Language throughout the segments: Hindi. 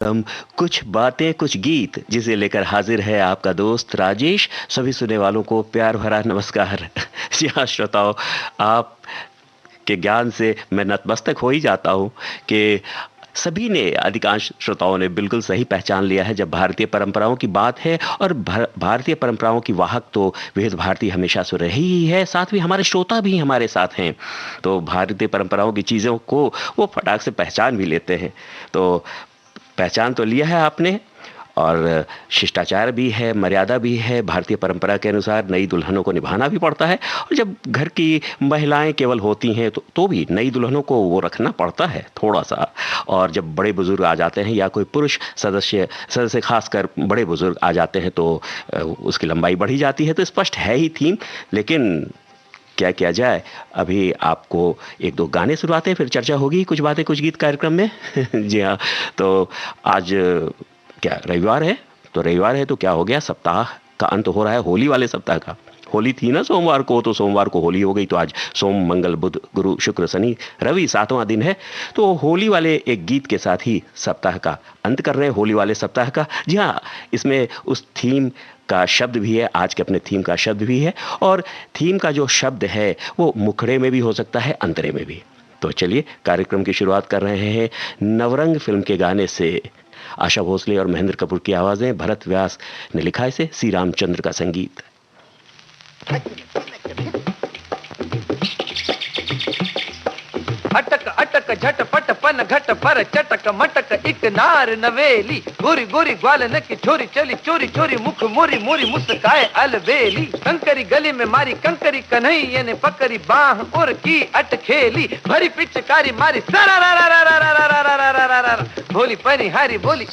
हम कुछ बातें कुछ गीत जिसे लेकर हाजिर है आपका दोस्त राजेश। सभी सुनने वालों को प्यार भरा नमस्कार। जी हाँ श्रोताओं, आप के ज्ञान से मैं नतमस्तक हो ही जाता हूँ कि सभी ने, अधिकांश श्रोताओं ने बिल्कुल सही पहचान लिया है जब भारतीय परंपराओं की बात है। और भारतीय परंपराओं की वाहक तो विविध भारती हमेशा से रही ही है, साथ में हमारे श्रोता भी हमारे साथ हैं। तो भारतीय परंपराओं की चीज़ों को वो फटाक से पहचान भी लेते हैं। तो पहचान तो लिया है आपने, और शिष्टाचार भी है, मर्यादा भी है। भारतीय परंपरा के अनुसार नई दुल्हनों को निभाना भी पड़ता है, और जब घर की महिलाएं केवल होती हैं तो भी नई दुल्हनों को वो रखना पड़ता है थोड़ा सा। और जब बड़े बुजुर्ग आ जाते हैं या कोई पुरुष सदस्य सदस्य खासकर बड़े बुजुर्ग आ जाते हैं तो उसकी लंबाई बढ़ी जाती है। तो स्पष्ट है ही थीम, लेकिन क्या किया जाए। अभी आपको एक दो गाने सुनवाते हैं, फिर चर्चा होगी कुछ बातें कुछ गीत कार्यक्रम में। जी हाँ। तो आज क्या रविवार है? तो रविवार है तो क्या हो गया, सप्ताह का अंत हो रहा है, होली वाले सप्ताह का। होली थी ना सोमवार को, तो सोमवार को होली हो गई, तो आज सोम मंगल बुध गुरु शुक्र शनि रवि 7वां दिन है। तो होली वाले एक गीत के साथ ही सप्ताह का अंत कर रहे हैं, होली वाले सप्ताह का। जी हाँ, इसमें उस थीम का शब्द भी है, आज के अपने थीम का शब्द भी है। और थीम का जो शब्द है वो मुखड़े में भी हो सकता है, अंतरे में भी। तो चलिए कार्यक्रम की शुरुआत कर रहे हैं नवरंग फिल्म के गाने से। आशा भोसले और महेंद्र कपूर की आवाजें, भरत व्यास ने लिखा इसे, सी रामचंद्र का संगीत। अटक अटक झटपट पन घट पर चटक मटक एक नार नवेली, गोरी गोरी ग्वालन की छोरी चली चोरी चोरी मुख मोरी मोरी मुस्काए अलबेली। कंकरी गली में मारी कंकरी कन्हैया ने पकड़ी बाह और की अटखेली, भरी पिचकारी मारी सरा रा रा रा रा रा रा रा रा रा रा रा, भोली पनी हारी बोली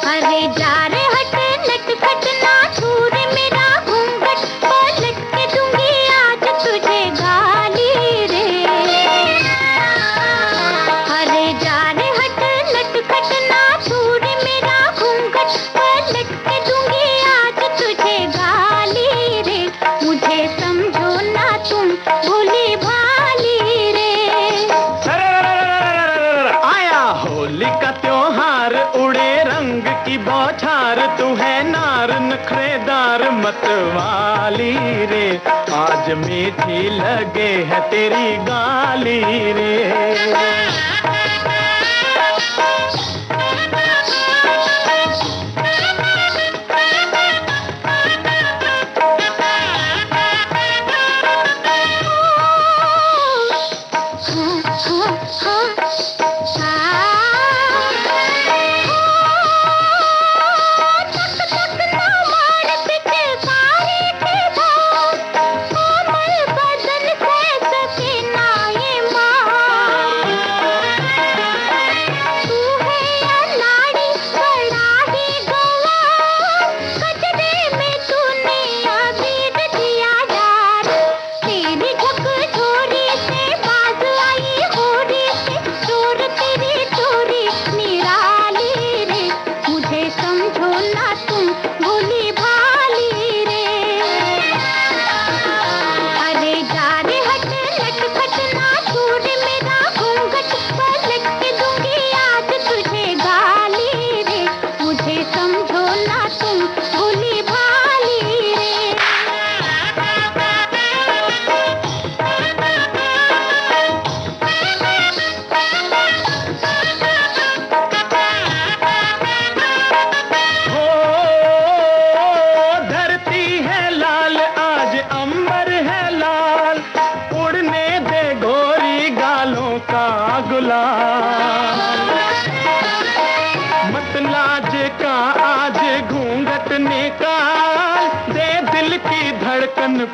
अरे जा रे हट नटखट ना छूरे मेरा घूंघट, पलट के दूंगी आज तुझे गाली रे। अरे जा रे हट नटखट ना छूरे मेरा घूंघट, पलट के दूंगी आज तुझे गाली रे। मुझे समझो ना तुम भोली भाली रे। आया होली का त्योहार, उड़े रंग की बौछार, तू है नार नखरेदार मतवाली रे। आज मीठी लगे है तेरी गाली रे।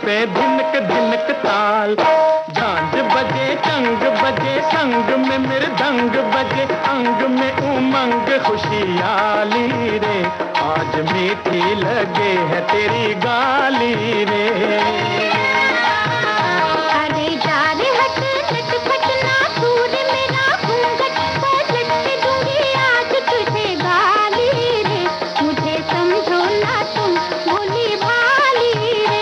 पे धिनक धिनक ताल, झांझ बजे चंग बजे, संग में मृदंग बजे, अंग में उमंग खुशियाली रे। आज मीठी लगे है तेरी गाली रे। अरे जा रे हट नटखट ना छूरे मेरा घूंघट, पलट के दूंगी आज तुझे गाली रे। मुझे समझो ना तुम भोली भाली रे।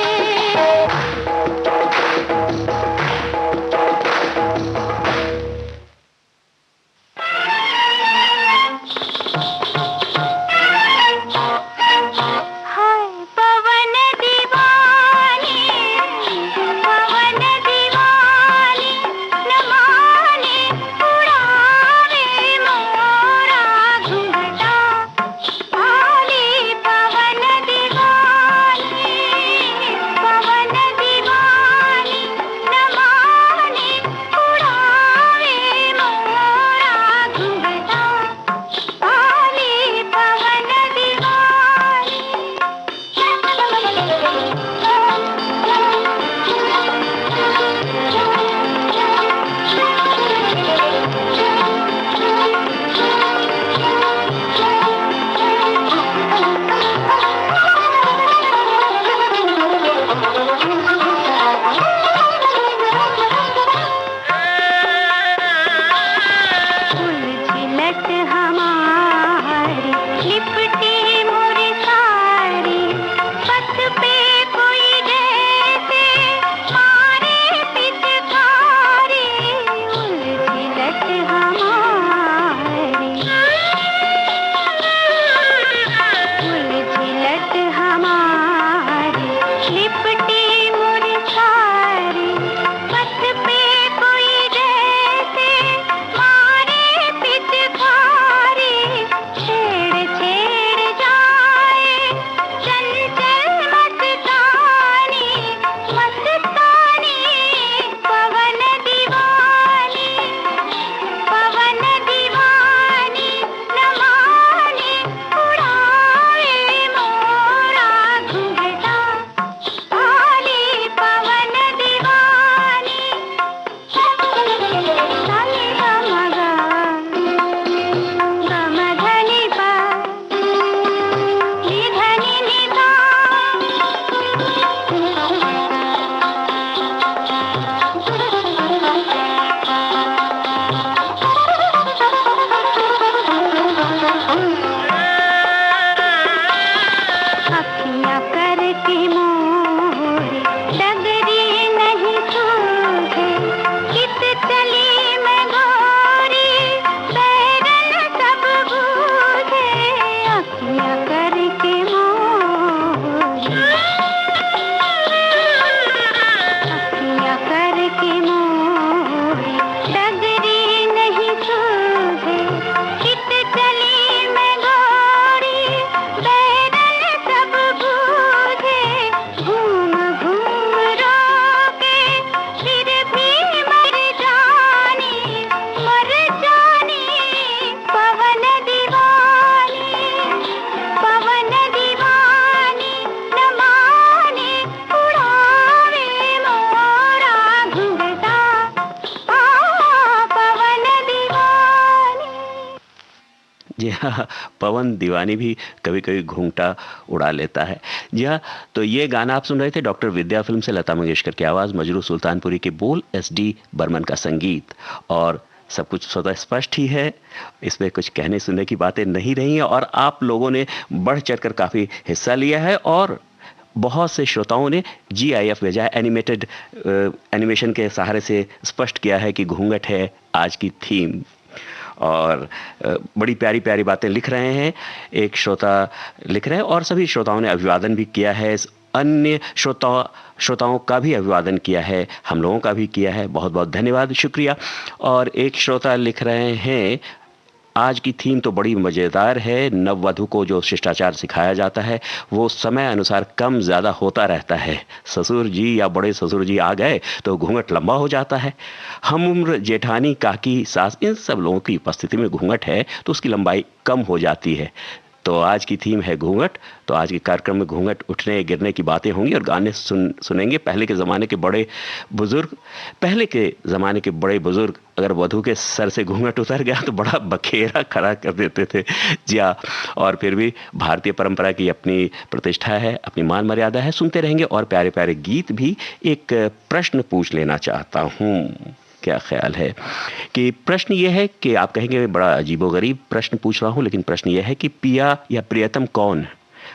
जी हाँ, पवन दीवानी भी कभी कभी घूंघटा उड़ा लेता है। जी हाँ, तो ये गाना आप सुन रहे थे डॉक्टर विद्या फिल्म से, लता मंगेशकर की आवाज़, मजरू सुल्तानपुरी के बोल, एस.डी. बर्मन का संगीत। और सब कुछ स्वतः स्पष्ट ही है, इसमें कुछ कहने सुनने की बातें नहीं रही हैं, और आप लोगों ने बढ़ चढ़कर काफ़ी हिस्सा लिया है, और बहुत से श्रोताओं ने GIF भेजा, एनिमेटेड एनिमेशन के सहारे से स्पष्ट किया है कि घूंघट है आज की थीम। और बड़ी प्यारी प्यारी बातें लिख रहे हैं, एक श्रोता लिख रहे हैं, और सभी श्रोताओं ने अभिवादन भी किया है, अन्य श्रोताओं का भी अभिवादन किया है, हम लोगों का भी किया है, बहुत बहुत धन्यवाद, शुक्रिया। और एक श्रोता लिख रहे हैं, आज की थीम तो बड़ी मज़ेदार है, नववधु को जो शिष्टाचार सिखाया जाता है वो समय अनुसार कम ज़्यादा होता रहता है। ससुर जी या बड़े ससुर जी आ गए तो घूंघट लंबा हो जाता है। हम उम्र जेठानी, काकी, सास, इन सब लोगों की उपस्थिति में घूंघट है तो उसकी लंबाई कम हो जाती है। तो आज की थीम है घूंघट, तो आज के कार्यक्रम में घूंघट उठने गिरने की बातें होंगी और गाने सुनेंगे। पहले के ज़माने के बड़े बुजुर्ग अगर वधू के सर से घूंघट उतर गया तो बड़ा बखेरा खड़ा कर देते थे। जी हाँ, और फिर भी भारतीय परंपरा की अपनी प्रतिष्ठा है, अपनी मान मर्यादा है। सुनते रहेंगे और प्यारे प्यारे गीत भी। एक प्रश्न पूछ लेना चाहता हूँ, क्या ख्याल है कि प्रश्न ये है कि आप कहेंगे बड़ा अजीबोगरीब प्रश्न पूछ रहा हूं, लेकिन प्रश्न ये है कि पिया या प्रियतम कौन?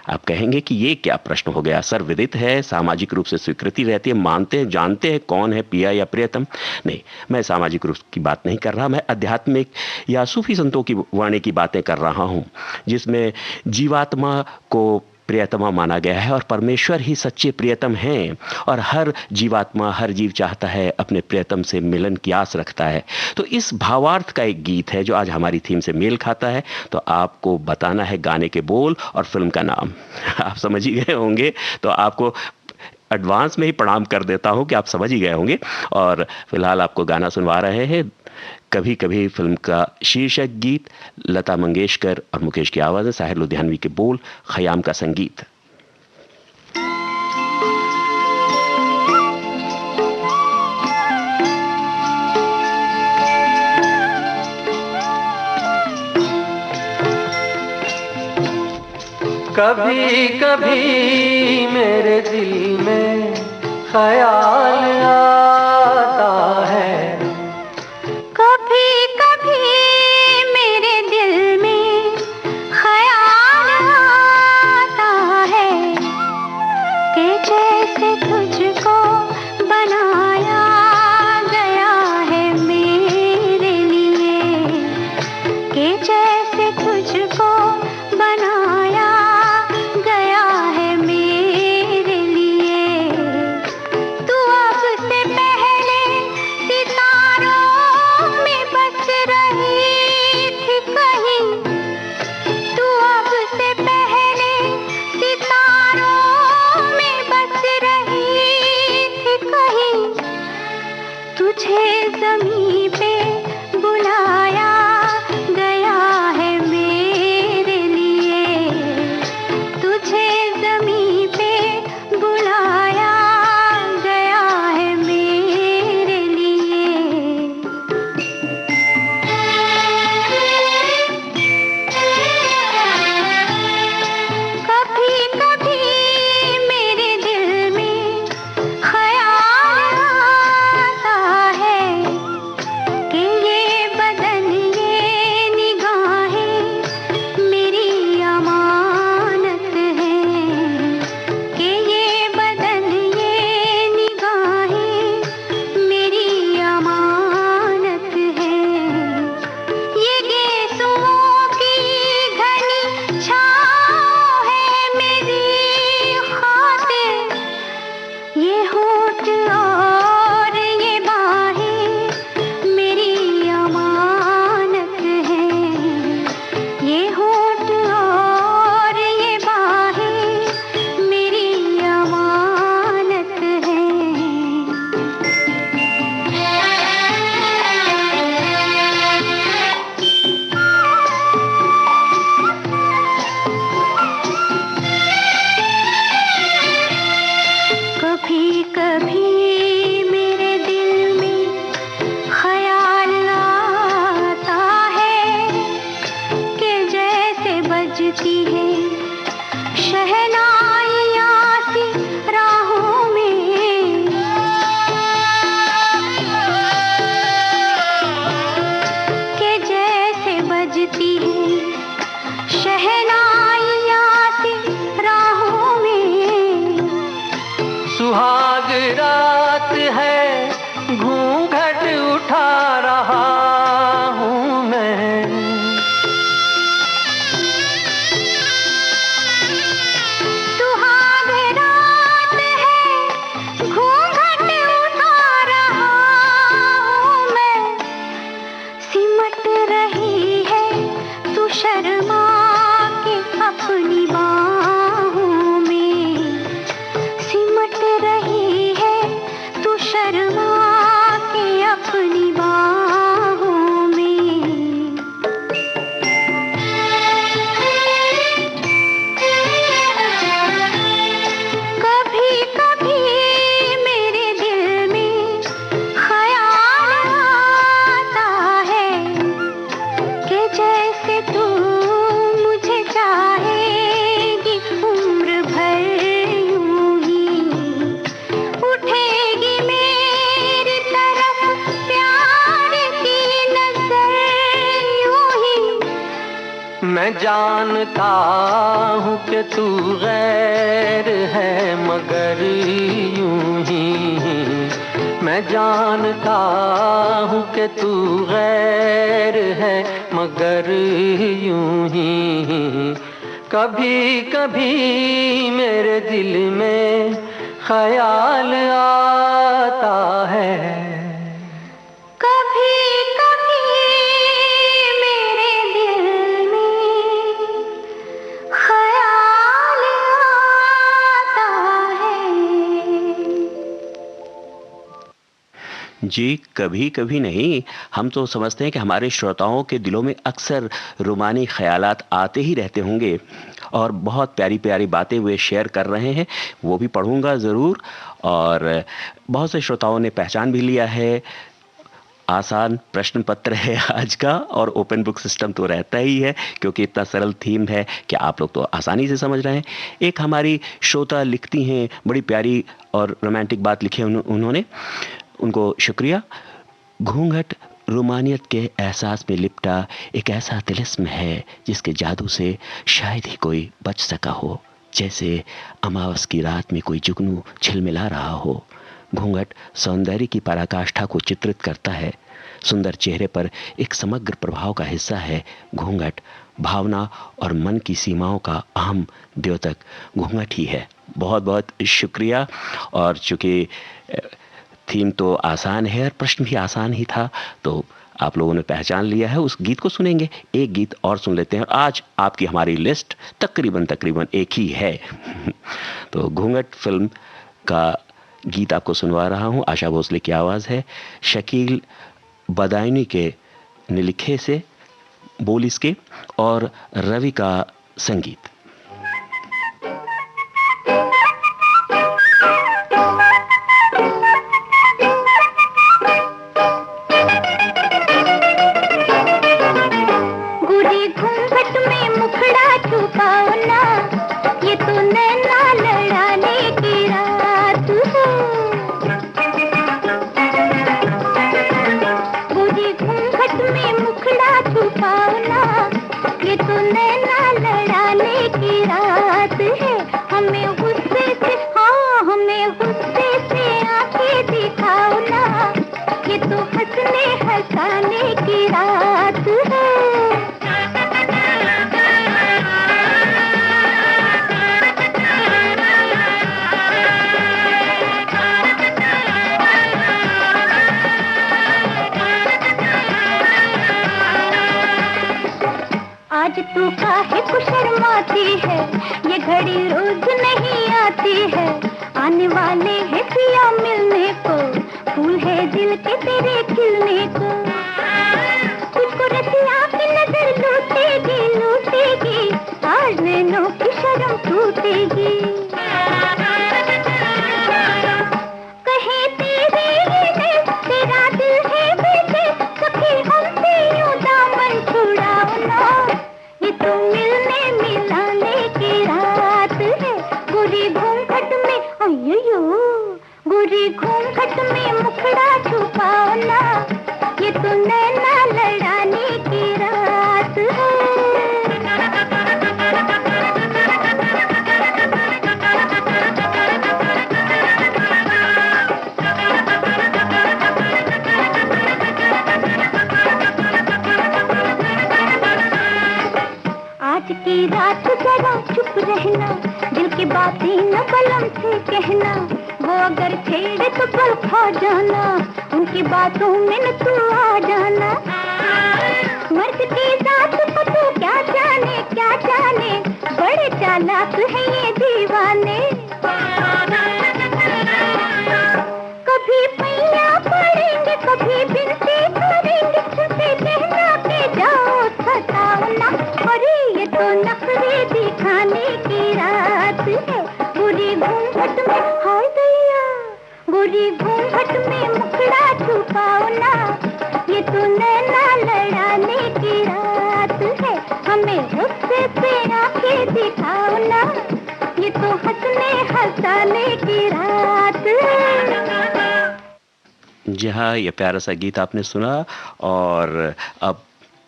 आप कहेंगे कि ये क्या प्रश्न हो गया, सर्वविदित है, सामाजिक रूप से स्वीकृति रहती है, मानते हैं, जानते हैं कौन है पिया या प्रियतम। नहीं, मैं सामाजिक रूप की बात नहीं कर रहा, मैं आध्यात्मिक या सूफी संतों की वाणी की बातें कर रहा हूं, जिसमें जीवात्मा को प्रियतमा माना गया है और परमेश्वर ही सच्चे प्रियतम हैं, और हर जीवात्मा, हर जीव चाहता है अपने प्रियतम से मिलन की आस रखता है। तो इस भावार्थ का एक गीत है जो आज हमारी थीम से मेल खाता है। तो आपको बताना है गाने के बोल और फिल्म का नाम। आप समझ ही गए होंगे, तो आपको एडवांस में ही प्रणाम कर देता हूं कि आप समझ ही गए होंगे। और फिलहाल आपको गाना सुनवा रहे हैं कभी कभी फिल्म का शीर्षक गीत, लता मंगेशकर और मुकेश की आवाज़ है, साहिर लुधियानवी के बोल, खयाम का संगीत। कभी कभी मेरे दिल में ख्याल आता है, कभी कभी मेरे दिल में ख्याल आता है कि जैसे तुझको बनाया गया है मेरे लिए, कि जैसे तुझको बनाया गया है मेरे लिए। तू अब से पहले बजती है शहनाइयाँ सी राहों में, के जैसे बजती है शहनाइयाँ सी राहों में। सुहाग रात है घूंघट उठा रहा हूँ मैं, सुहाग रात है घूंघट उठा रहा हूँ मैं। सिमट रही है तू शर्मा के अपनी बाहों में, सिमट रही है तू शर्मा के अपनी बाहों में। कभी कभी मेरे दिल में ख्याल आता है कि जैसे तू मुझे चाहेगी उम्र भर यूं ही, उठेगी मेरी तरफ प्यार की नजर यूं ही। मैं जानता हूँ कि तू गैर है मगर यूं ही, मैं जानता हूँ कि तू गैर है मगर यूं ही। कभी कभी मेरे दिल में ख्याल आता है, कभी कभी मेरे दिल में ख्याल आता है। जी, कभी कभी नहीं, हम तो समझते हैं कि हमारे श्रोताओं के दिलों में अक्सर रूमानी ख्यालात आते ही रहते होंगे और बहुत प्यारी प्यारी बातें वे शेयर कर रहे हैं, वो भी पढ़ूंगा ज़रूर। और बहुत से श्रोताओं ने पहचान भी लिया है। आसान प्रश्न पत्र है आज का, और ओपन बुक सिस्टम तो रहता ही है क्योंकि इतना सरल थीम है कि आप लोग तो आसानी से समझ रहे हैं। एक हमारी श्रोता लिखती हैं, बड़ी प्यारी और रोमांटिक बात लिखी है उन्होंने, उनको शुक्रिया। घूंघट रूमानियत के एहसास में लिपटा एक ऐसा तिलिस्म है जिसके जादू से शायद ही कोई बच सका हो, जैसे अमावस की रात में कोई जुगनू झिलमिला रहा हो। घूंघट सौंदर्य की पराकाष्ठा को चित्रित करता है, सुंदर चेहरे पर एक समग्र प्रभाव का हिस्सा है। घूंघट भावना और मन की सीमाओं का अहम द्योतक घूंघट ही है। बहुत बहुत शुक्रिया। और चूंकि थीम तो आसान है और प्रश्न भी आसान ही था, तो आप लोगों ने पहचान लिया है। उस गीत को सुनेंगे, एक गीत और सुन लेते हैं। और आज आपकी हमारी लिस्ट तकरीबन एक ही है। तो घूंघट फिल्म का गीत आपको सुनवा रहा हूं। आशा भोसले की आवाज़ है, शकील बदायूनी के निलिखे से बोल इसके, और रवि का संगीत। गोरी घूंघट में मुखड़ा छुपाओ ना, ये तो नैना लड़ाने की रात है। गोरी घूंघट में मुखड़ा छुपाओ ना, ये तो नैना लड़ाने की रात है। हमें गुस्से से, हाँ हमें गुस्से से आंखें दिखाओ ना, ये तो हंसने हंसाने की रात है। आज तू काहे को शर्माती है, ये घड़ी रोज नहीं आती है। आने वाले हैं पिया मिलने को, फूल है दिल के तेरे खिलने को। तुझको रसिया की नजर लूटेगी लूटेगी, आज नैनों की शर्म टूटेगी। कहे तेरे ही तेरा दिल है बेटे, सखी हमसे यूं दामन छुड़ाओ ना, ये तो मिलने मिला बुरी घूंघट में मुखड़ा छुपाओ ना, ये तो नैना लड़ाने की रात है। आज की रात जरा चुप रहना, दिल की बातें न बलम से कहना, वो अगर छेड़े तो बल खा जाना, उनकी बातों में न तू आ जाना। मर्द की जात को तू क्या जाने, बड़े चालाक है ये दीवाने। कभी पैया पड़ेंगे, कभी बिनती करेंगे, तुझसे कहना के जाओ सताओ ना। अरे ये तो नखरे दिखाने की रात है, बुरी घूंघट में हाय दैया, बुरी घूंघट में मुखड़ा छुपाओ ना, ये तो नैना लड़ाने की रात है। हमें गुस्से से आंखें दिखाओ ना, ये तो हंसने हंसाने की रात है। जी हाँ, ये प्यारा सा गीत आपने सुना और अब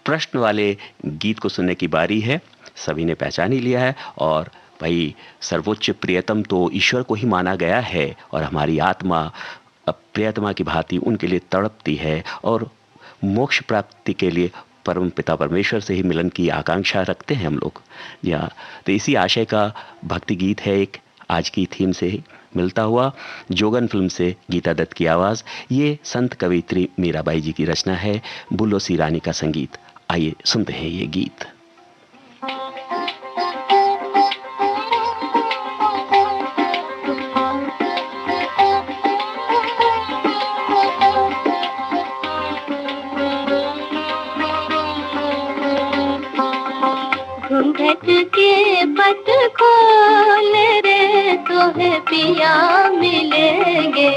प्रश्न वाले गीत को सुनने की बारी है। सभी ने पहचान ही लिया है और भाई सर्वोच्च प्रियतम तो ईश्वर को ही माना गया है और हमारी आत्मा अब प्रियतमा की भांति उनके लिए तड़पती है और मोक्ष प्राप्ति के लिए परम पिता परमेश्वर से ही मिलन की आकांक्षा रखते हैं हम लोग। जी हाँ, तो इसी आशय का भक्ति गीत है एक, आज की थीम से ही मिलता हुआ। जोगन फिल्म से गीता दत्त की आवाज़, ये संत कवयित्री मीराबाई जी की रचना है, बुल्लो सी रानी का संगीत। आइए सुनते हैं ये गीत। घूंघट के पट खोल रे, तो है पिया मिलेंगे।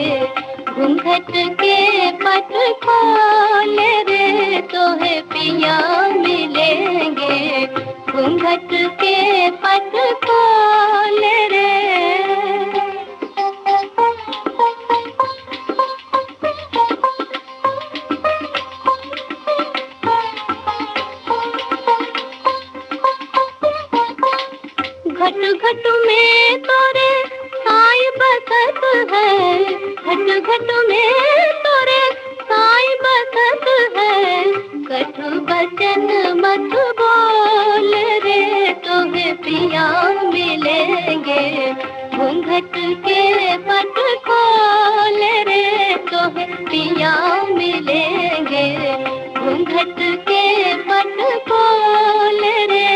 घूंघट के पट खोल रे, तो है पिया मिलेंगे। घूंघट के पट खोल रे। घट घट में तोरे साई बसत है, घट घट में तोरे साई बसत है। कटु बचन मत बोल रे, तोहे पिया मिलेंगे। घूंघट के पट खोल रे, तोहे पिया मिलेंगे। घूंघट के पट खोल रे।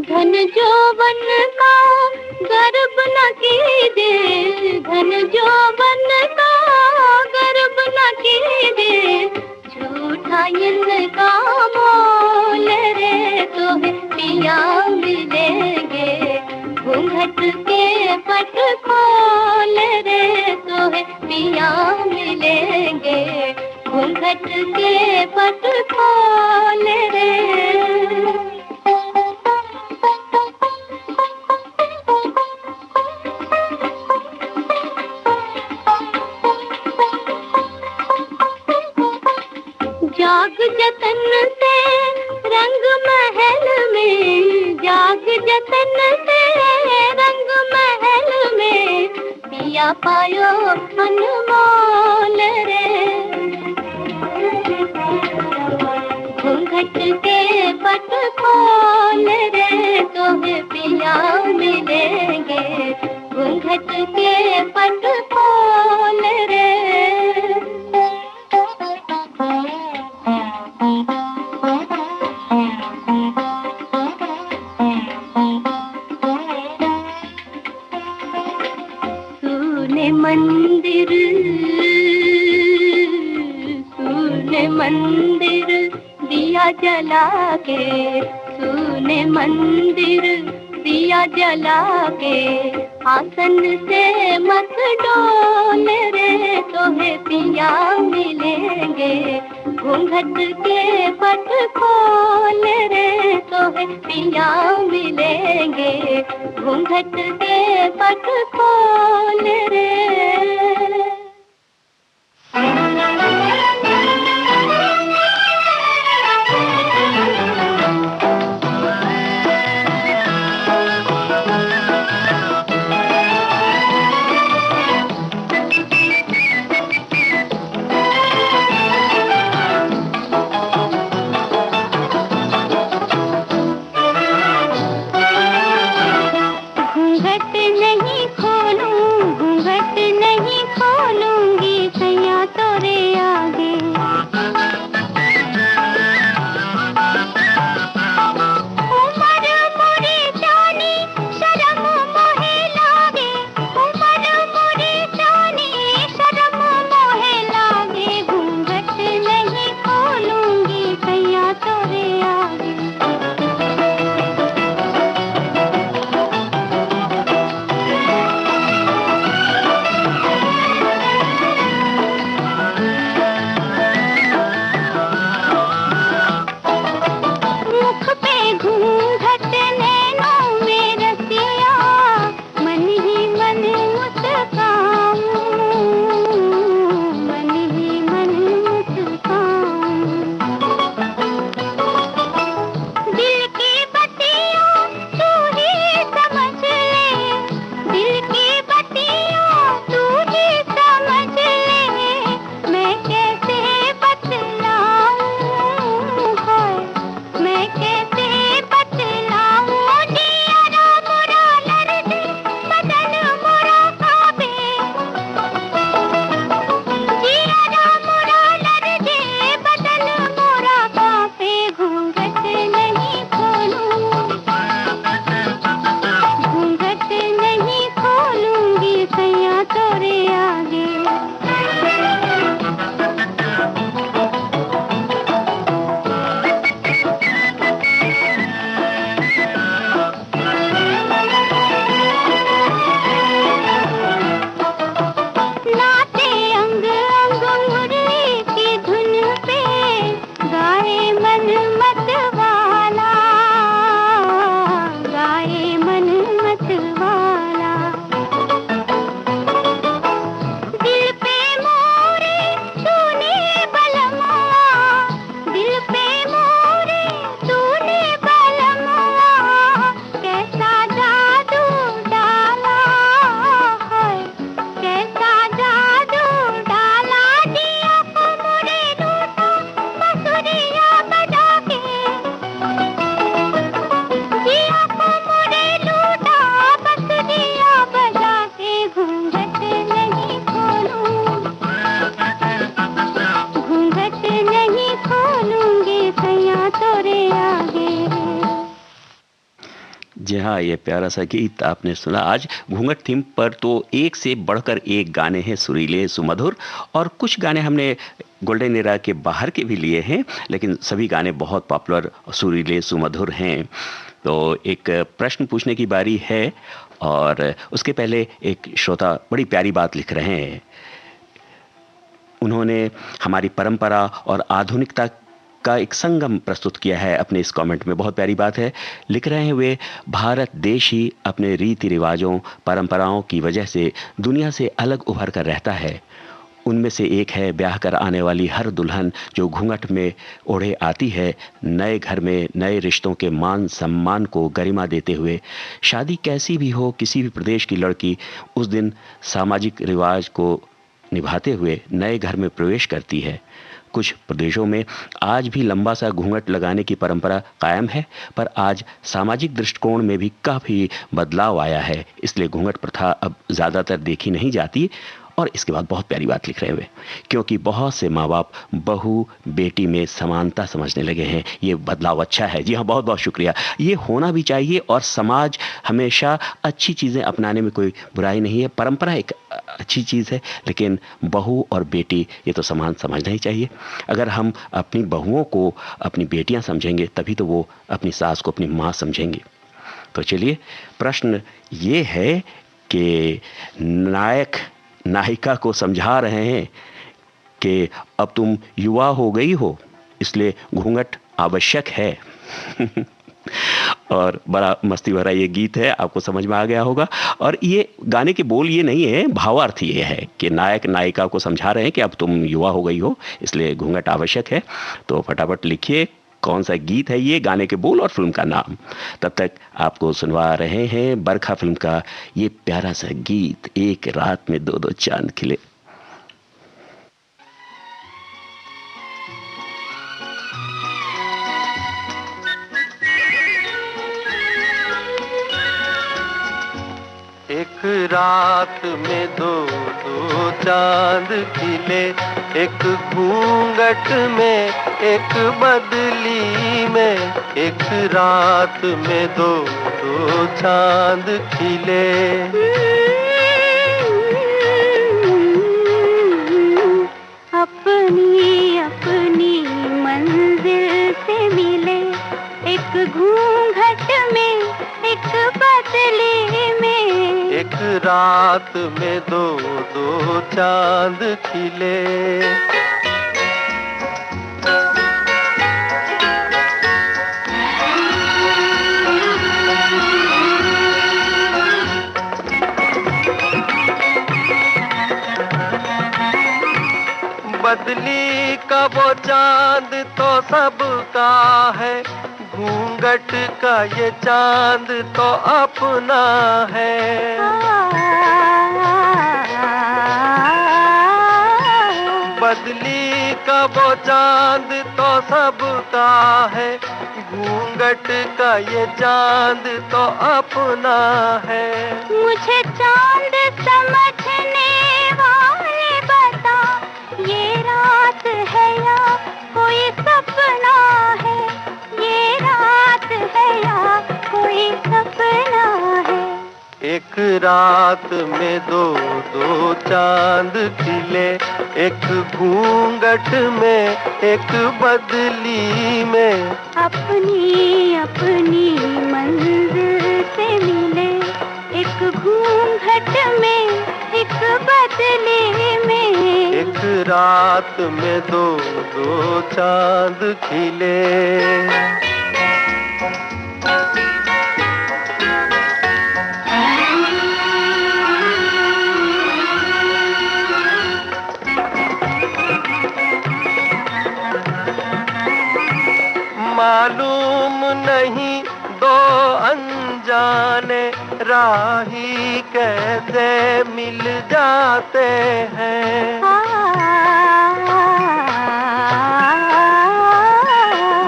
धन जौवन का गर्व न कीजे, धन जौवन का गर्व न कीजे। झूठा इनका मोल रे, तोहे पिया मिलेंगे। घूंघट के पट खोल रे, तोहे पिया मिलेंगे। घूंघट के पट खोल रे। जाग जतन से रंग महल में, जाग जतन से रंग महल में। पिया पायो अनमोल रे। घूंघट के पट खोल रे, तोहे पिया मिलेंगे। घूंघट के पट खोल रे। मंदिर तूने मंदिर दिया जला के, तूने मंदिर दिया दिया जला के आसन से मत डोल रे, तोहे पिया मिलेंगे घूंघट के पट खोल रे, तोहे पिया मिलेंगे घूंघट के पट खोल रे। जी हाँ, ये प्यारा सा गीत आपने सुना। आज घूंघट थीम पर तो एक से बढ़कर एक गाने हैं सुरीले सुमधुर, और कुछ गाने हमने गोल्डन एरा के बाहर के भी लिए हैं, लेकिन सभी गाने बहुत पॉपुलर सुरीले सुमधुर हैं। तो एक प्रश्न पूछने की बारी है, और उसके पहले एक श्रोता बड़ी प्यारी बात लिख रहे हैं। उन्होंने हमारी परंपरा और आधुनिकता का एक संगम प्रस्तुत किया है अपने इस कमेंट में। बहुत प्यारी बात है। लिख रहे हैं वे, भारत देश ही अपने रीति रिवाजों परंपराओं की वजह से दुनिया से अलग उभर कर रहता है। उनमें से एक है ब्याह कर आने वाली हर दुल्हन जो घूंघट में ओढ़े आती है, नए घर में नए रिश्तों के मान सम्मान को गरिमा देते हुए। शादी कैसी भी हो, किसी भी प्रदेश की लड़की उस दिन सामाजिक रिवाज को निभाते हुए नए घर में प्रवेश करती है। कुछ प्रदेशों में आज भी लंबा सा घूंघट लगाने की परंपरा कायम है, पर आज सामाजिक दृष्टिकोण में भी काफ़ी बदलाव आया है, इसलिए घूंघट प्रथा अब ज़्यादातर देखी नहीं जाती। और इसके बाद बहुत प्यारी बात लिख रहे हुए, क्योंकि बहुत से माँ बाप बहू बेटी में समानता समझने लगे हैं। ये बदलाव अच्छा है। जी हाँ, बहुत बहुत शुक्रिया। ये होना भी चाहिए, और समाज हमेशा अच्छी चीज़ें अपनाने में कोई बुराई नहीं है। परंपरा एक अच्छी चीज़ है, लेकिन बहू और बेटी ये तो समान समझना ही चाहिए। अगर हम अपनी बहुओं को अपनी बेटियां समझेंगे, तभी तो वो अपनी सास को अपनी माँ समझेंगे। तो चलिए, प्रश्न ये है कि नायक नायिका को समझा रहे हैं कि अब तुम युवा हो गई हो, इसलिए घूंघट आवश्यक है। और बड़ा मस्ती भरा ये गीत है, आपको समझ में आ गया होगा। और ये गाने के बोल ये नहीं है, भावार्थ ये है कि नायक नायिका को समझा रहे हैं कि अब तुम युवा हो गई हो, इसलिए घूंघट आवश्यक है। तो फटाफट लिखिए कौन सा गीत है ये, गाने के बोल और फिल्म का नाम। तब तक आपको सुनवा रहे हैं बरखा फिल्म का ये प्यारा सा गीत, एक रात में दो दो चांद खिले। एक रात में दो दो चांद खिले, एक घूंघट में एक बदली में, एक रात में दो दो चांद खिले। अपनी अपनी मंजिल से मिले, एक घूंघट में एक बदली में, एक रात में दो दो चांद खिले। बदली का वो चांद तो सबका है, घूंघट का ये चांद तो अपना है। बदली का वो चांद तो सबका है, घूंघट का ये चांद तो अपना है। मुझे चांद समझने वाले बता, ये रात है या कोई सपना है, ये रात है या कोई सपना है। एक रात में दो दो चांद खिले, एक घूंघट में एक बदली में, अपनी अपनी मंजिल से मिले, एक घूंघट में एक बदली में, एक रात में दो दो चांद खिले। मालूम नहीं दो अनजाने राही कैसे मिल जाते हैं।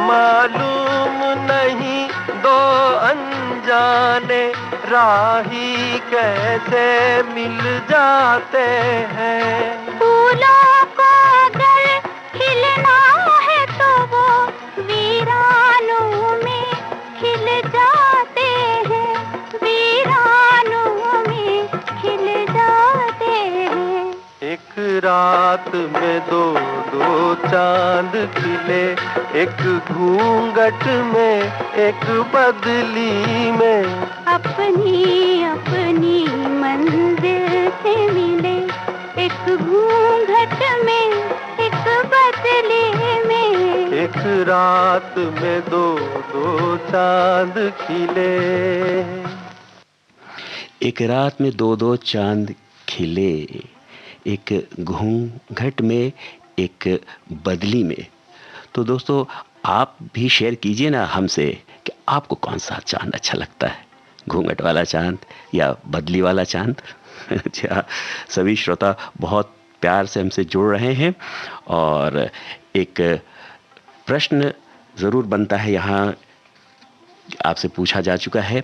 मालूम नहीं दो अनजाने राही कैसे मिल जाते हैं। फूलों को अगर खिलना है तो वो वीरानों में खिल जाते हैं, वीरानों में खिल जाते हैं। एक रात में दो दो चांद खिले, एक घूंघट में एक बदली में, अपनी अपनी मंजिल से मिले, एक घूंघट में एक बदली में, एक रात में दो दो चांद खिले। एक रात में दो दो चांद खिले, एक घूंघट में एक बदली में। तो दोस्तों, आप भी शेयर कीजिए ना हमसे कि आपको कौन सा चांद अच्छा लगता है, घूंघट वाला चांद या बदली वाला चांद। अच्छा, सभी श्रोता बहुत प्यार से हमसे जुड़ रहे हैं और एक प्रश्न ज़रूर बनता है यहाँ, आपसे पूछा जा चुका है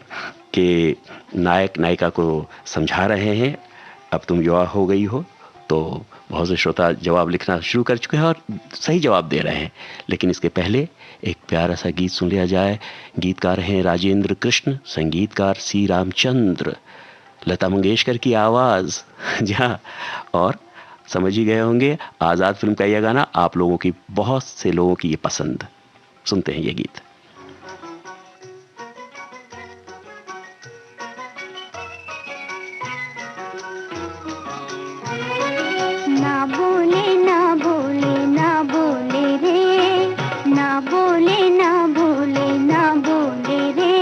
कि नायक नायिका को समझा रहे हैं अब तुम युवा हो गई हो। तो बहुत से श्रोता जवाब लिखना शुरू कर चुके हैं और सही जवाब दे रहे हैं, लेकिन इसके पहले एक प्यारा सा गीत सुन लिया जाए। गीतकार हैं राजेंद्र कृष्ण, संगीतकार सी रामचंद्र, लता मंगेशकर की आवाज़। जहाँ और समझ ही गए होंगे, आज़ाद फिल्म का यह गाना आप लोगों की, बहुत से लोगों की ये पसंद। सुनते हैं ये गीत। बोले ना बोले ना बोले रे, ना बोले ना बोले ना बोले रे,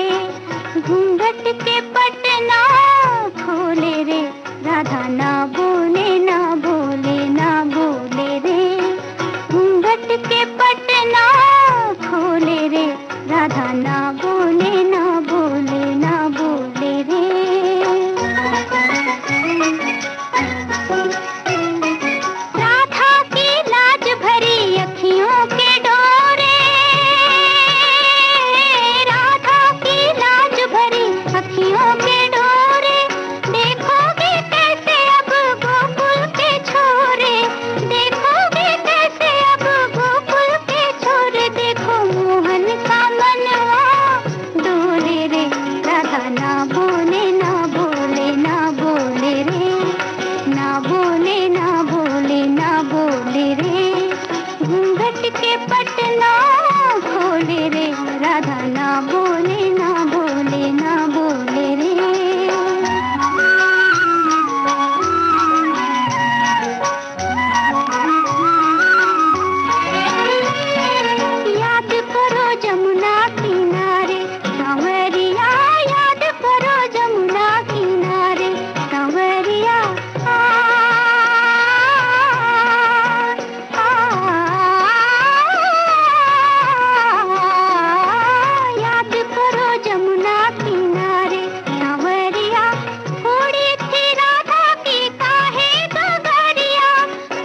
घूंघट के पटना खोले रे, राधा ना बोले ना बोले ना बोले रे, घूंघट के पटना खोले रे, राधा ना बोले ना बोले ना बोले रे। राधा की लाज भरी अखियों के डोरे, राधा की लाज भरी अखियों के डोरे, देखोगे कैसे अब गोकुल के छोरे, देखोगे कैसे अब गोकुल के छोरे, देखो मोहन का मनवा डोले रे, राधा ना बोले ना बोले ना बोले रे, ना बोले ना बोले ना बोले रे, घूंघट के पटना खोले रे, राधा ना बोले ना बोले ना बोले रे। याद करो जमुना किनारे सांवरिया, याद करो जमुना किनारे सांवरिया, याद करो जमुना किनारे सांवरिया, थोड़ी थी राधा की काहे गगरिया,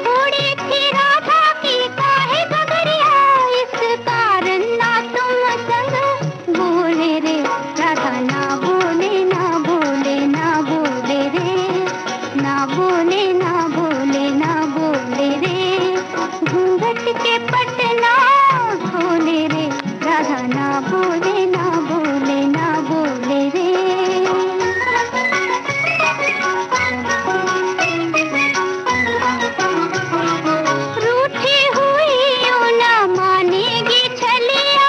थोड़ी थी राधा की काहे गगरिया, इस कारण ना तुम संग बोले रे, राधा ना बोले ना बोले ना बोले रे, ना बोले ना बोले ना बोले रे, घूंघट के पटना खोले रे, राधा ना बोले ना बोले ना बोले रे। रूठी हुई यूं ना मानेगी छलिया,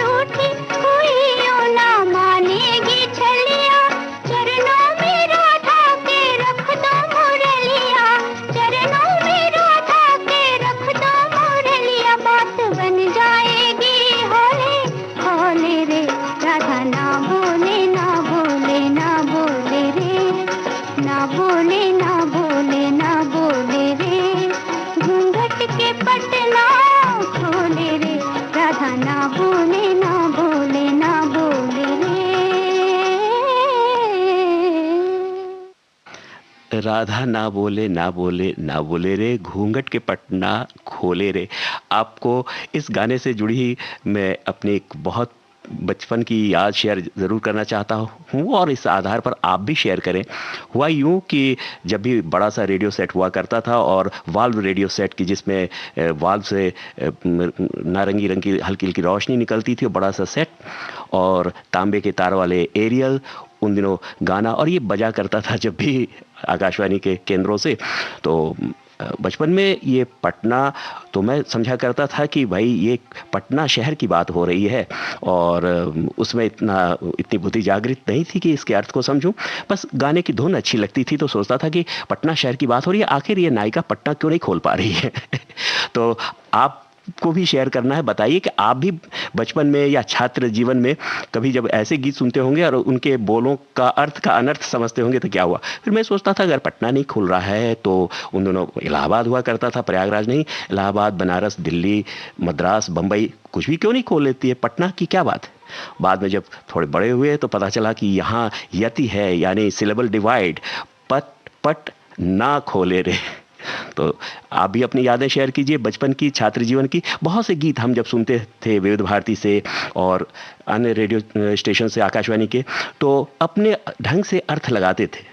रूठी हुई यूं ना मानेगी छलिया, चरणों में राधा के रख दो मुरलिया, चरणों में राधा के रख दो मुरलिया, बात बन जाएगी हौले हौले रे, राधा ना बोले ना बोले ना बोले रे, ना बोले ना बोले ना बोले रे, घूंघट के पटना खोले रे, राधा ना बोले ना बोले ना बोले रे। राधा ना बोले ना बोले ना बोले रे, घूंघट के पटना खोले रे। आपको इस गाने से जुड़ी मैं अपनी एक बहुत बचपन की याद शेयर ज़रूर करना चाहता हूँ और इस आधार पर आप भी शेयर करें। हुआ यूँ कि जब भी बड़ा सा रेडियो सेट हुआ करता था और वाल्व रेडियो सेट की, जिसमें वाल्व से नारंगी रंग की हल्की हल्की रोशनी निकलती थी, बड़ा सा सेट और तांबे के तार वाले एरियल, उन दिनों गाना और ये बजा करता था जब भी आकाशवाणी के केंद्रों से। तो बचपन में ये पटना तो मैं समझा करता था कि भाई ये पटना शहर की बात हो रही है और उसमें इतनी बुद्धि जागृत नहीं थी कि इसके अर्थ को समझूं। बस गाने की धुन अच्छी लगती थी तो सोचता था कि पटना शहर की बात हो रही है, आखिर ये नायिका पटना क्यों नहीं खोल पा रही है। तो आप को भी शेयर करना है, बताइए कि आप भी बचपन में या छात्र जीवन में कभी जब ऐसे गीत सुनते होंगे और उनके बोलों का अर्थ का अनर्थ समझते होंगे तो क्या हुआ। फिर मैं सोचता था अगर पटना नहीं खुल रहा है तो उन दोनों इलाहाबाद हुआ करता था, प्रयागराज नहीं, इलाहाबाद, बनारस, दिल्ली, मद्रास, बम्बई, कुछ भी क्यों नहीं खोल लेती है, पटना की क्या बात है। बाद में जब थोड़े बड़े हुए तो पता चला कि यहाँ यति है, यानी सिलेबल डिवाइड, पट पट ना खोले रे। तो आप भी अपनी यादें शेयर कीजिए बचपन की, छात्र जीवन की। बहुत से गीत हम जब सुनते थे विविध भारती से और अन्य रेडियो स्टेशन से, आकाशवाणी के, तो अपने ढंग से अर्थ लगाते थे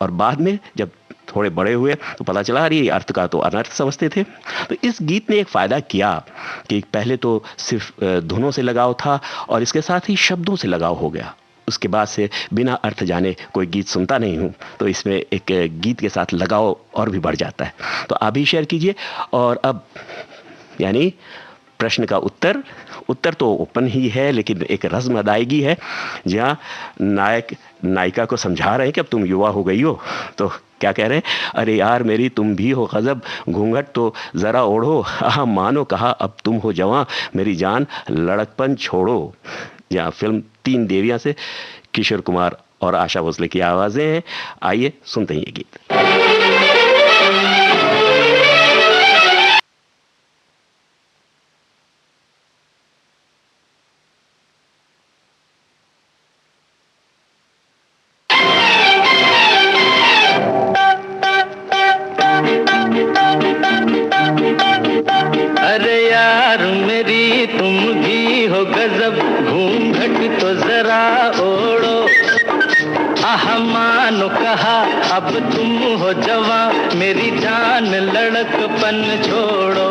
और बाद में जब थोड़े बड़े हुए तो पता चला अरे अर्थ का तो अनर्थ समझते थे। तो इस गीत ने एक फ़ायदा किया कि पहले तो सिर्फ धुनों से लगाव था और इसके साथ ही शब्दों से लगाव हो गया। उसके बाद से बिना अर्थ जाने कोई गीत सुनता नहीं हूँ, तो इसमें एक गीत के साथ लगाव और भी बढ़ जाता है। तो आप भी शेयर कीजिए। और अब यानी प्रश्न का उत्तर उत्तर तो ओपन ही है, लेकिन एक रस्म अदायगी है जहाँ नायक नायिका को समझा रहे हैं कि अब तुम युवा हो गई हो, तो क्या कह रहे हैं, अरे यार मेरी तुम भी हो गजब, घूंघट तो जरा ओढ़ो, आहा मानो कहा अब तुम हो जवां, मेरी जान लड़कपन छोड़ो। जहाँ फिल्म तीन देवियां से किशोर कुमार और आशा भोसले की आवाजें हैं। आइए सुनते हैं ये गीत। अरे यार मेरी तुम भी हो गजब, घूंघट तो जरा ओढ़ो, आह मानो कहा अब तुम हो जवां, मेरी जान लड़कपन छोड़ो।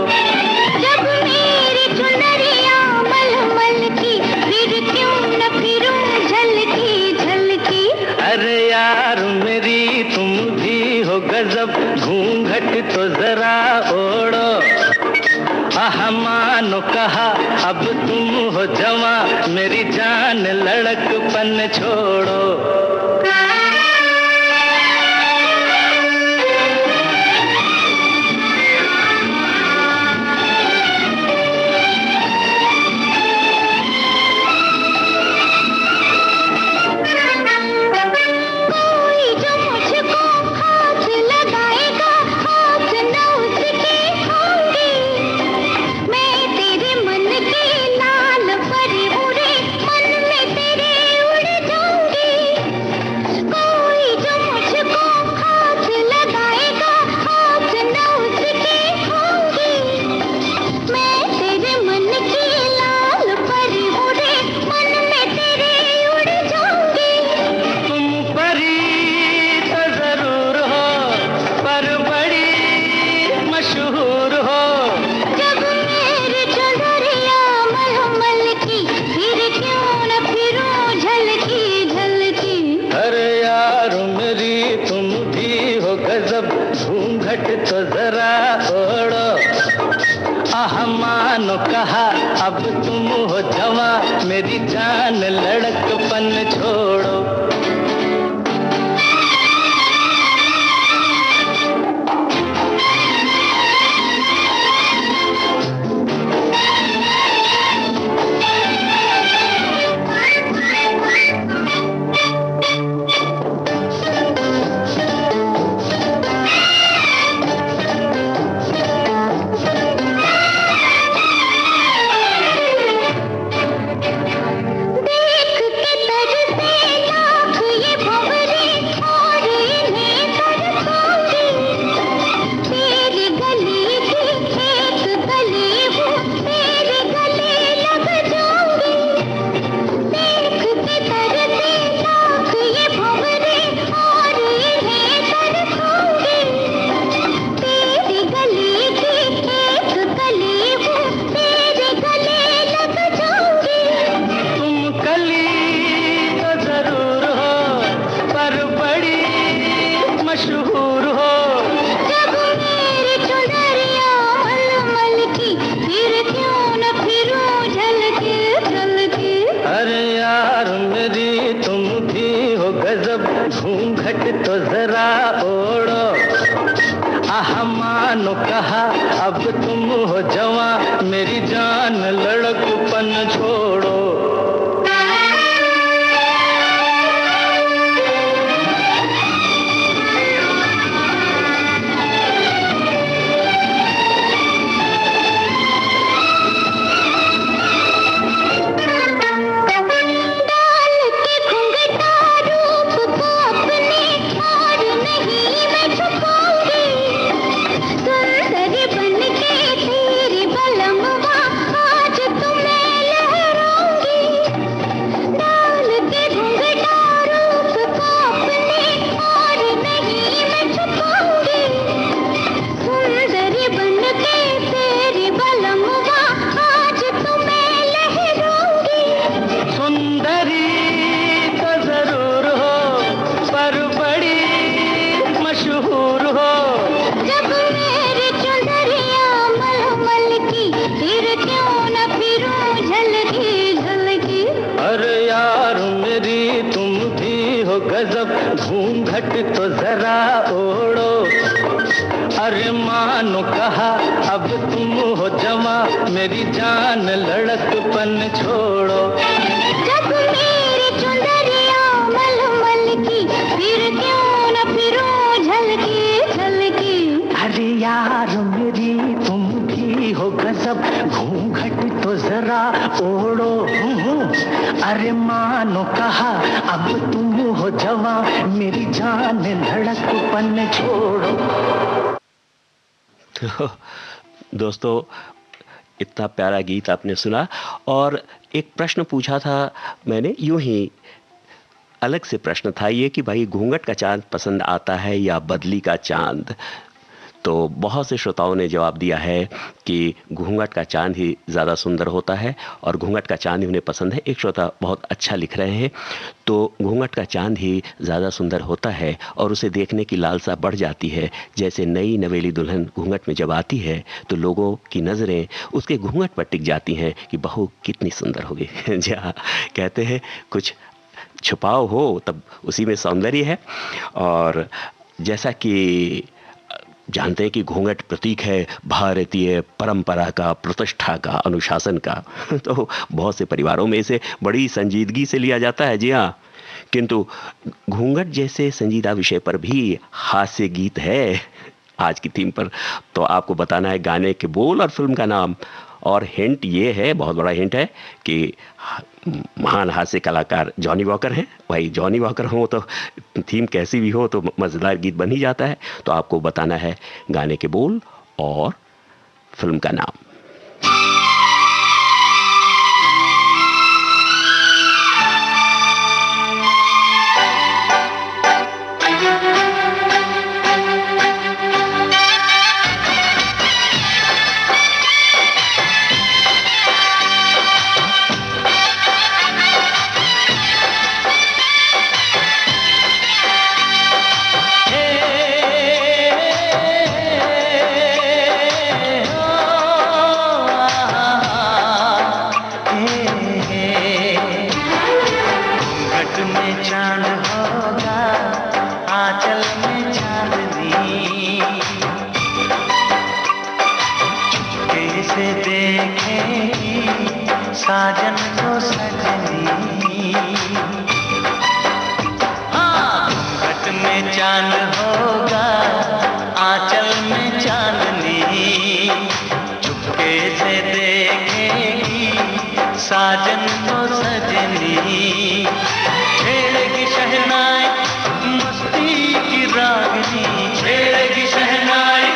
जब मेरी चुनरिया मलमल की, फिर क्यों न फिरूं झलकी झलकी। अरे यार मेरी तुम भी हो गजब, घूंघट तो जरा ओढ़ो, आह मानो कहा अब तुम हो जवां, मेरी जान लड़कपन छोड़ो। कहा अब तुम हो जवां, मेरी जान लड़कपन छोड़ो। कहा अब तुम हो जवां, मेरी जान लड़कपन छोड़ो। बन के तेरी बलमवा आज तुम्हें लहराऊंगी। हो गजब, घूंघट तो जरा ओढ़ो। अरे मानो कहा अब तुम हो जवा, मेरी जान लड़कपन छोड़ो। जब मेरी चुंदरिया मलमल की, फिर क्यों न फिरूं झलकी झलकी। अरे यार मेरी तुम भी हो गजब, घूंघट तो जरा ओढ़ो। अरे मानो कहा अब तुम हो जवा, मेरी जान धड़कपन छोड़ो। तो दोस्तों, इतना प्यारा गीत आपने सुना और एक प्रश्न पूछा था मैंने, यूं ही अलग से प्रश्न था ये कि भाई घूंघट का चांद पसंद आता है या बदली का चांद। तो बहुत से श्रोताओं ने जवाब दिया है कि घूंघट का चांद ही ज़्यादा सुंदर होता है और घूंघट का चांद ही उन्हें पसंद है। एक श्रोता बहुत अच्छा लिख रहे हैं, तो घूंघट का चांद ही ज़्यादा सुंदर होता है और उसे देखने की लालसा बढ़ जाती है। जैसे नई नवेली दुल्हन घूंघट में जब आती है तो लोगों की नज़रें उसके घूंघट पर टिक जाती हैं कि बहू कितनी सुंदर होगी। जहाँ कहते हैं कुछ छुपाव हो तब उसी में सौंदर्य है। और जैसा कि जानते हैं कि घूंघट प्रतीक है भारतीय परंपरा का, प्रतिष्ठा का, अनुशासन का। तो बहुत से परिवारों में इसे बड़ी संजीदगी से लिया जाता है। जी हाँ, किंतु घूंघट जैसे संजीदा विषय पर भी हास्य गीत है आज की थीम पर। तो आपको बताना है गाने के बोल और फिल्म का नाम। और हिंट ये है, बहुत बड़ा हिंट है कि महान हास्य कलाकार जॉनी वॉकर हैं। भाई जॉनी वॉकर हो तो थीम कैसी भी हो तो मज़ेदार गीत बन ही जाता है। तो आपको बताना है गाने के बोल और फिल्म का नाम। साजन को सजनी, घट में चांद होगा, आंचल में चांदनी, चुपके से देखेगी साजन को सजनी। छेड़ेगी शहनाई मस्ती की रागनी, छेड़ेगी शहनाई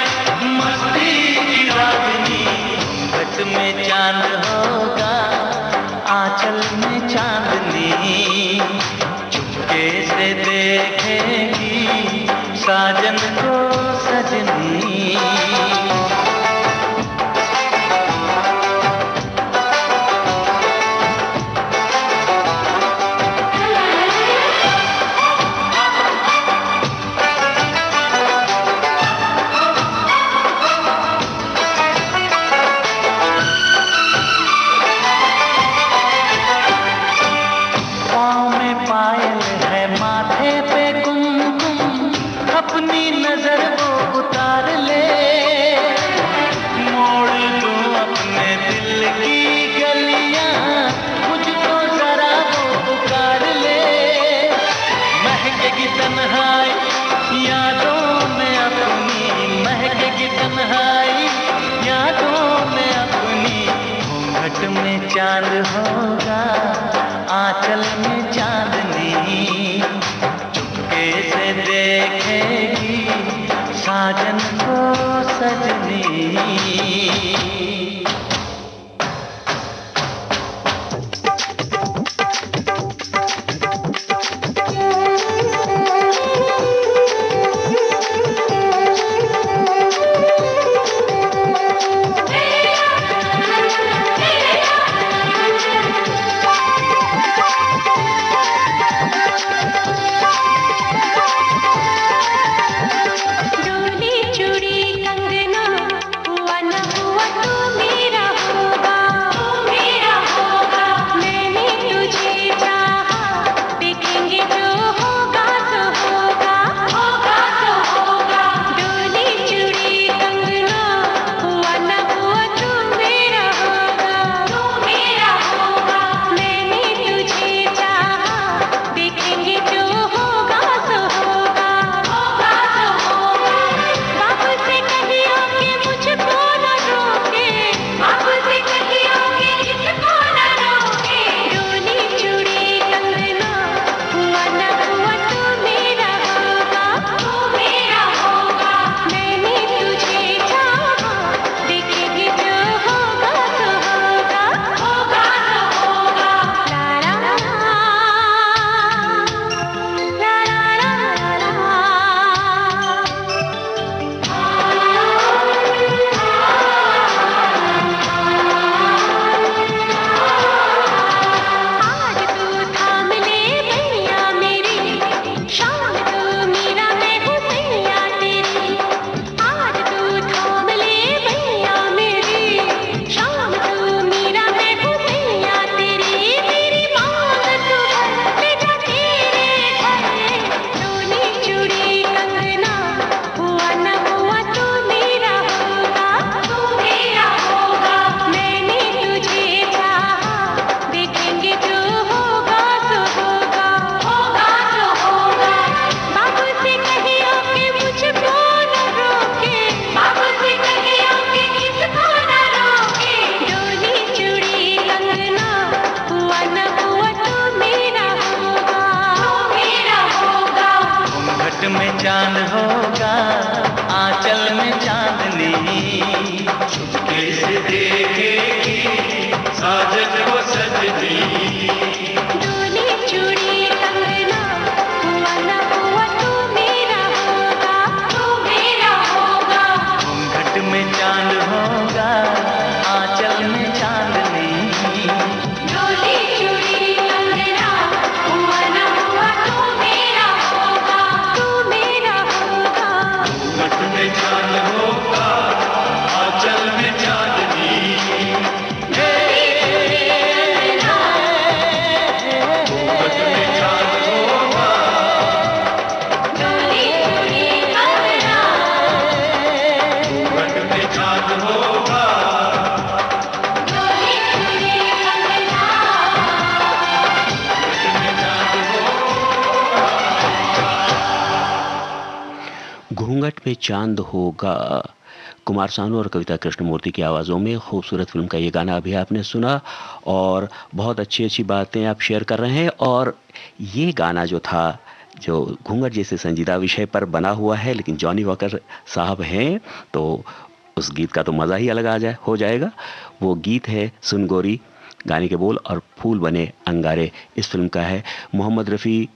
मस्ती की रागनी। घट में चांद होगा, आंचल में चांदनी, चुपके से देखेगी साजन को सजनी। में चांद होगा, आंचल में चांदनी, चुपके से देखेगी साजन को सजनी। घूंघट में चांद होगा, आंचल में चांदनी, चुपके से देखेगी साजन को सजनी। डोली चूड़ी कंगना हुआ न हुआ तू मेरा होगा, तू मेरा होगा। घूंघट में चांद होगा, आंचल में चांदनी, डोली चूड़ी कंगना हुआ न हुआ तू मेरा होगा, तू मेरा होगा। घूंघट में चांद होगा, आंचल में चांदनी। घूंघट में चांद होगा, कुमार सानू और कविता कृष्णमूर्ति की आवाज़ों में खूबसूरत फिल्म का ये गाना अभी आपने सुना। और बहुत अच्छी अच्छी बातें आप शेयर कर रहे हैं। और ये गाना जो था, जो घूंघट जैसे संजीदा विषय पर बना हुआ है, लेकिन जॉनी वॉकर साहब हैं, तो उस गीत का तो मज़ा ही अलग हो जाएगा। वो गीत है सुन गोरी, गाने के बोल और फूल बने अंगारे इस फिल्म का है। मोहम्मद रफ़ी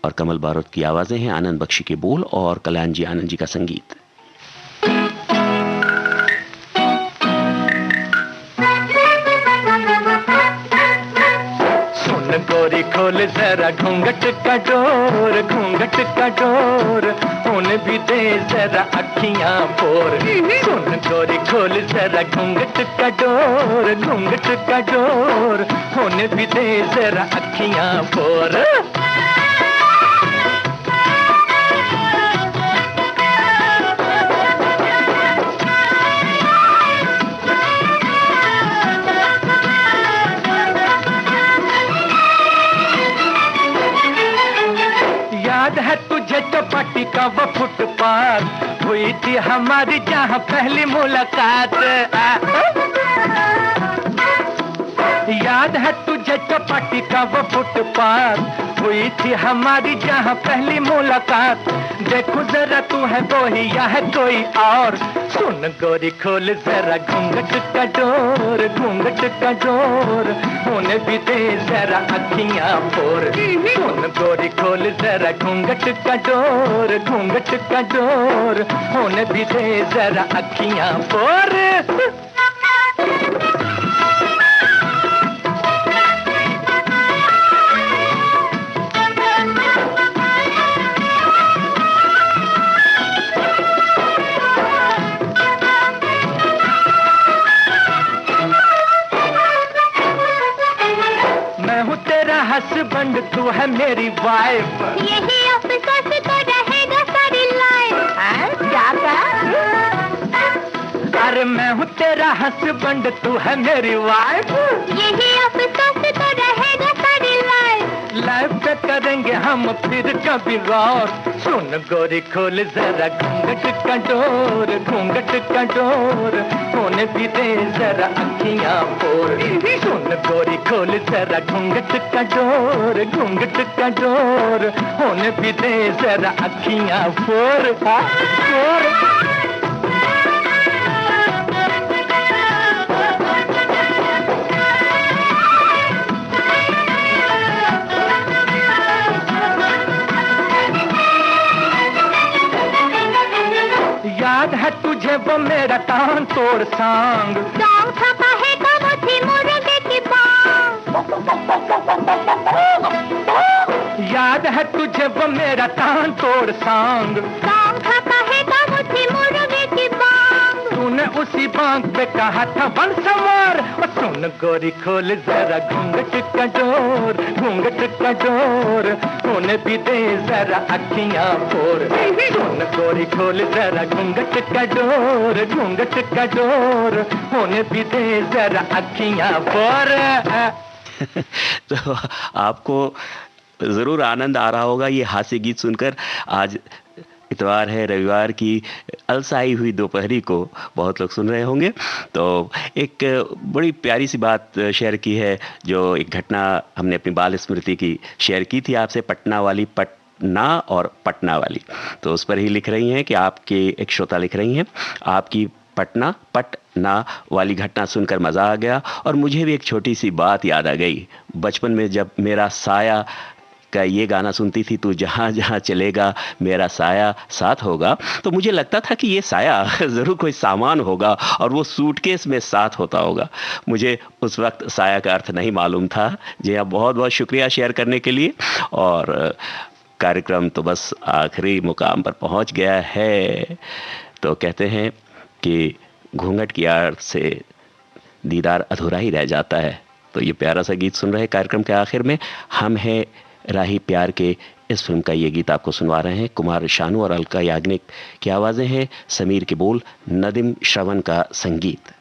और कमल बारोत की आवाज़ें हैं, आनंद बख्शी के बोल और कल्याण जी आनंद जी का संगीत। सुन गोरी खोल जरा घूंघट का डोर, घूंघट का डोर, होने भी दे जरा अखियां पोर। सुन गोरी खोल जरा घूंघट का डोर, घूंघट का डोर, होने भी दे जरा अखियां पोर। याद है तुझे चौपाटी का वो फुटपाथ, हुई थी हमारी जहाँ पहली मुलाकात। याद है तुझे चौपाटी का वो फुटपाथ, हुई थी हमारी जहाँ पहली मुलाकात। देखो जरा तू है वही या है कोई और। सुन गोरी खोल जरा घूंघट का डोर, घूंघट का डोर, होने भी दे जरा अखियां पोर। सुन गोरी खोल जरा घूंघट का डोर, घूंघट का डोर, होने भी दे जरा अखियां पोर। हस्बैंड तू है मेरी वाइफ, यही अफसोस तो रहेगा सारी लाइफ। क्या कहा? अरे मैं हूँ तेरा हस्बैंड तू है मेरी वाइफ, यही अफसोस तो रहेगा सारी लाइफ। लाइफ पे करेंगे हम फिर कभी गौर। सुन गोरी खोल जरा घूंघट का डोर, घूंघट का डोर, होने भी दे जरा अखियां पोर। सुन गोरी खोल जरा घूंघट का डोर, घूंघट का डोर, होने भी दे जरा अखियां पोर। पोर। याद है तुझे वो मेरा तान तोड़ सांग, सॉन्ग छपा है वो थी मुर्गे की बांग। याद है तुझे वो मेरा तान तोड़ सांग, सॉन्ग छपा है वो थी मुर्गे की बांग। तूने उसी बांग पे कहा था बन सवार। और सुन गोरी खोल जरा घूंघट का डोर, घूंघट का डोर, होने भी दे जरा अखियां पोर। सुन गोरी खोल जरा घूंघट का डोर, घूंघट का डोर, होने भी दे जरा अखियां पोर। तो आपको ज़रूर आनंद आ रहा होगा ये हास्य गीत सुनकर। आज इतवार है, रविवार की अलसाई हुई दोपहरी को बहुत लोग सुन रहे होंगे। तो एक बड़ी प्यारी सी बात शेयर की है, जो एक घटना हमने अपनी बाल स्मृति की शेयर की थी आपसे, पटना वाली ना और पटना वाली। तो उस पर ही लिख रही हैं कि आपके एक श्रोता लिख रही हैं, आपकी पटना पटना वाली घटना सुनकर मज़ा आ गया और मुझे भी एक छोटी सी बात याद आ गई। बचपन में जब मेरा साया का ये गाना सुनती थी, तू जहाँ जहाँ चलेगा मेरा साया साथ होगा, तो मुझे लगता था कि ये साया ज़रूर कोई सामान होगा और वो सूटकेस में साथ होता होगा। मुझे उस वक्त साया का अर्थ नहीं मालूम था। जी हाँ, बहुत बहुत शुक्रिया शेयर करने के लिए। और कार्यक्रम तो बस आखिरी मुकाम पर पहुंच गया है। तो कहते हैं कि घूंघट की आड़ से दीदार अधूरा ही रह जाता है। तो ये प्यारा सा गीत सुन रहे कार्यक्रम के आखिर में हम हैं राही प्यार के इस फिल्म का ये गीत आपको सुनवा रहे हैं। कुमार शानू और अलका याग्निक की आवाज़ें हैं, समीर के बोल, नदीम श्रवण का संगीत।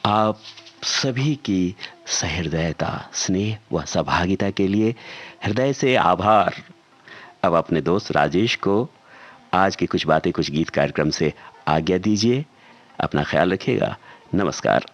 आप सभी की सहृदयता, स्नेह व सहभागिता के लिए हृदय से आभार। अब अपने दोस्त राजेश को आज की कुछ बातें कुछ गीत कार्यक्रम से आज्ञा दीजिए। अपना ख्याल रखिएगा। नमस्कार।